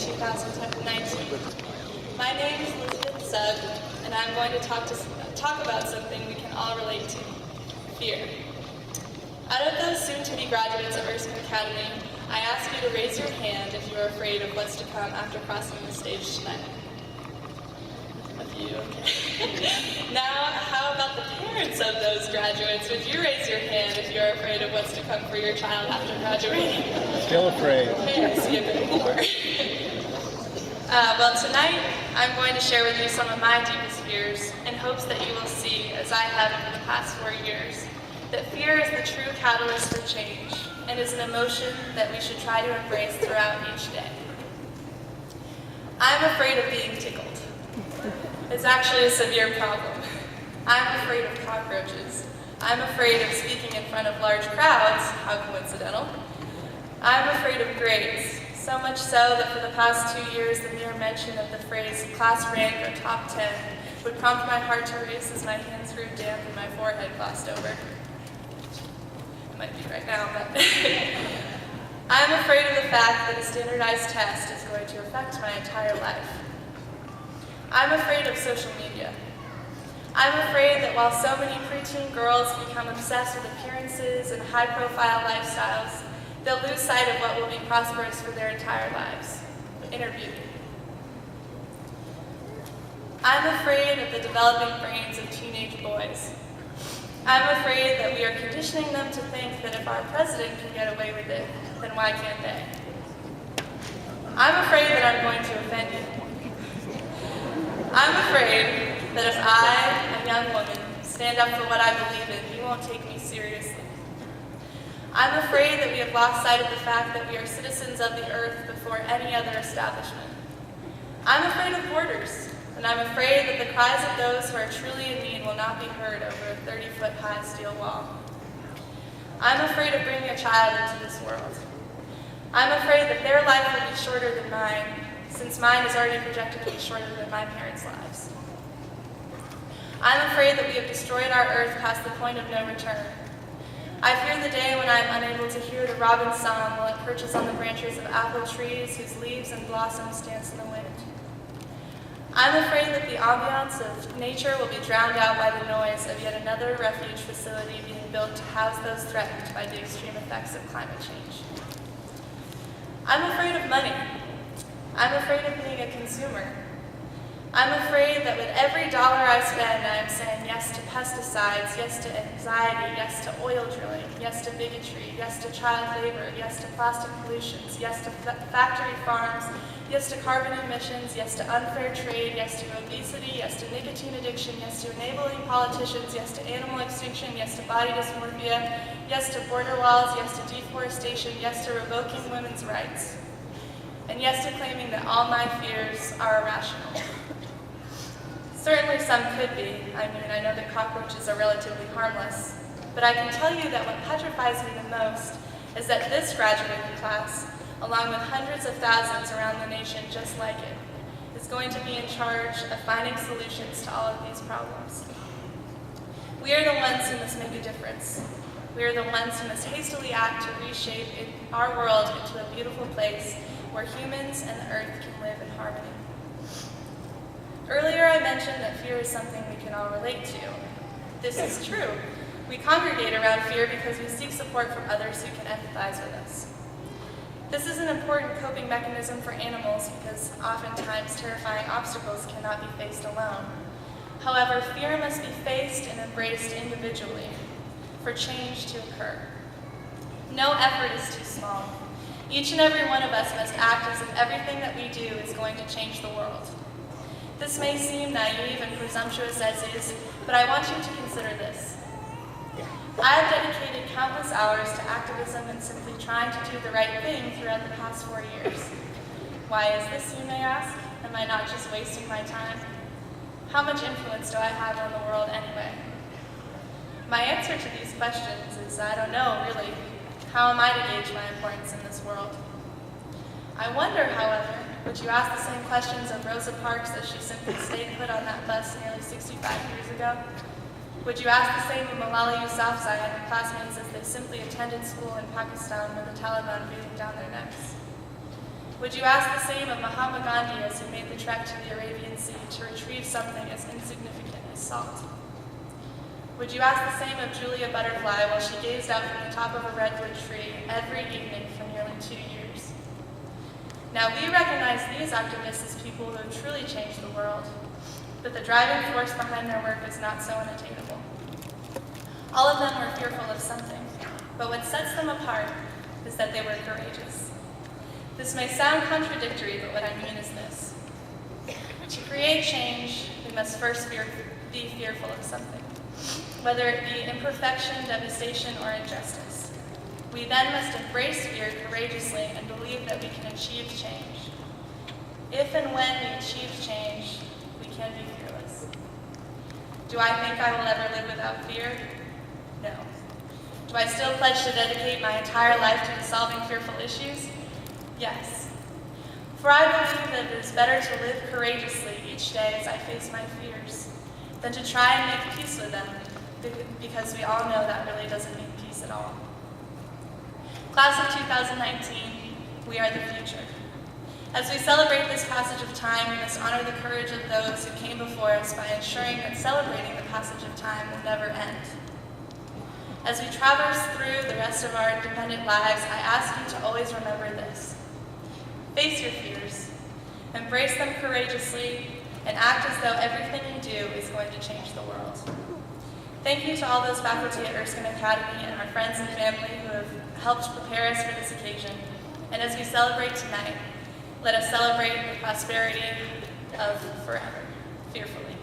2019. My name is Elizabeth Sugg, and I'm going to talk about something we can all relate to: fear. Out of those soon-to-be graduates of Erskine Academy, I ask you to raise your hand if you are afraid of what's to come after crossing the stage tonight. A few, okay. Now, how about the parents of those graduates? Would you raise your hand if you're afraid of what's to come for your child after graduating? Still afraid. Okay, I see a bit more. Well, tonight, I'm going to share with you some of my deepest fears in hopes that you will see, as I have over the past 4 years, that fear is the true catalyst for change and is an emotion that we should try to embrace throughout each day. I'm afraid of being tickled. It's actually a severe problem. I'm afraid of cockroaches. I'm afraid of speaking in front of large crowds. How coincidental. I'm afraid of grades, so much so that for the past 2 years, the mere mention of the phrase class rank or top 10 would prompt my heart to race as my hands grew damp and my forehead glossed over. It might be right now, but I'm afraid of the fact that a standardized test is going to affect my entire life. I'm afraid of social media. I'm afraid that while so many preteen girls become obsessed with appearances and high-profile lifestyles, they'll lose sight of what will be prosperous for their entire lives: inner beauty. I'm afraid of the developing brains of teenage boys. I'm afraid that we are conditioning them to think that if our president can get away with it, then why can't they? I'm afraid that I'm going to offend you. I'm afraid that if I, a young woman, stand up for what I believe in, you won't take me seriously. I'm afraid that we have lost sight of the fact that we are citizens of the earth before any other establishment. I'm afraid of borders, and I'm afraid that the cries of those who are truly in need will not be heard over a 30-foot-high steel wall. I'm afraid of bringing a child into this world. I'm afraid that their life will be shorter than mine, since mine is already projected to be shorter than my parents' lives. I'm afraid that we have destroyed our earth past the point of no return. I fear the day when I am unable to hear the robin's song while it perches on the branches of apple trees whose leaves and blossoms dance in the wind. I'm afraid that the ambiance of nature will be drowned out by the noise of yet another refuge facility being built to house those threatened by the extreme effects of climate change. I'm afraid of money. I'm afraid of being a consumer. I'm afraid that with every dollar I spend, I am saying yes to pesticides, yes to anxiety, yes to oil drilling, yes to bigotry, yes to child labor, yes to plastic pollutions, yes to factory farms, yes to carbon emissions, yes to unfair trade, yes to obesity, yes to nicotine addiction, yes to enabling politicians, yes to animal extinction, yes to body dysmorphia, yes to border walls, yes to deforestation, yes to revoking women's rights. And yes to claiming that all my fears are irrational. Certainly some could be. I know that cockroaches are relatively harmless, but I can tell you that what petrifies me the most is that this graduating class, along with hundreds of thousands around the nation just like it, is going to be in charge of finding solutions to all of these problems. We are the ones who must make a difference. We are the ones who must hastily act to reshape our world into a beautiful place where humans and the earth can live in harmony. Earlier I mentioned that fear is something we can all relate to. This is true. We congregate around fear because we seek support from others who can empathize with us. This is an important coping mechanism for animals because oftentimes terrifying obstacles cannot be faced alone. However, fear must be faced and embraced individually for change to occur. No effort is too small. Each and every one of us must act as if everything that we do is going to change the world. This may seem naive and presumptuous as is, but I want you to consider this. I have dedicated countless hours to activism and simply trying to do the right thing throughout the past 4 years. Why is this, you may ask? Am I not just wasting my time? How much influence do I have on the world anyway? My answer to these questions is I don't know, really. How am I to gauge my importance in this world? I wonder, however, would you ask the same questions of Rosa Parks as she simply stayed put on that bus nearly 65 years ago? Would you ask the same of Malala Yousafzai and her classmates as they simply attended school in Pakistan with the Taliban breathing down their necks? Would you ask the same of Mahatma Gandhi as he made the trek to the Arabian Sea to retrieve something as insignificant as salt? Would you ask the same of Julia Butterfly while she gazed out from the top of a redwood tree every evening for nearly 2 years? Now, we recognize these activists as people who have truly changed the world, but the driving force behind their work is not so unattainable. All of them were fearful of something, but what sets them apart is that they were courageous. This may sound contradictory, but what I mean is this. To create change, we must first be fearful of something, whether it be imperfection, devastation, or injustice. We then must embrace fear courageously and believe that we can achieve change. If and when we achieve change, we can be fearless. Do I think I will ever live without fear? No. Do I still pledge to dedicate my entire life to solving fearful issues? Yes. For I believe that it is better to live courageously each day as I face my fears than to try and make peace with them, because we all know that really doesn't mean peace at all. Class of 2019, we are the future. As we celebrate this passage of time, we must honor the courage of those who came before us by ensuring that celebrating the passage of time will never end. As we traverse through the rest of our independent lives, I ask you to always remember this. Face your fears, embrace them courageously, and act as though everything you do is going to change the world. Thank you to all those faculty at Erskine Academy and our friends and family who have helped prepare us for this occasion. And as we celebrate tonight, let us celebrate the prosperity of forever, fearfully.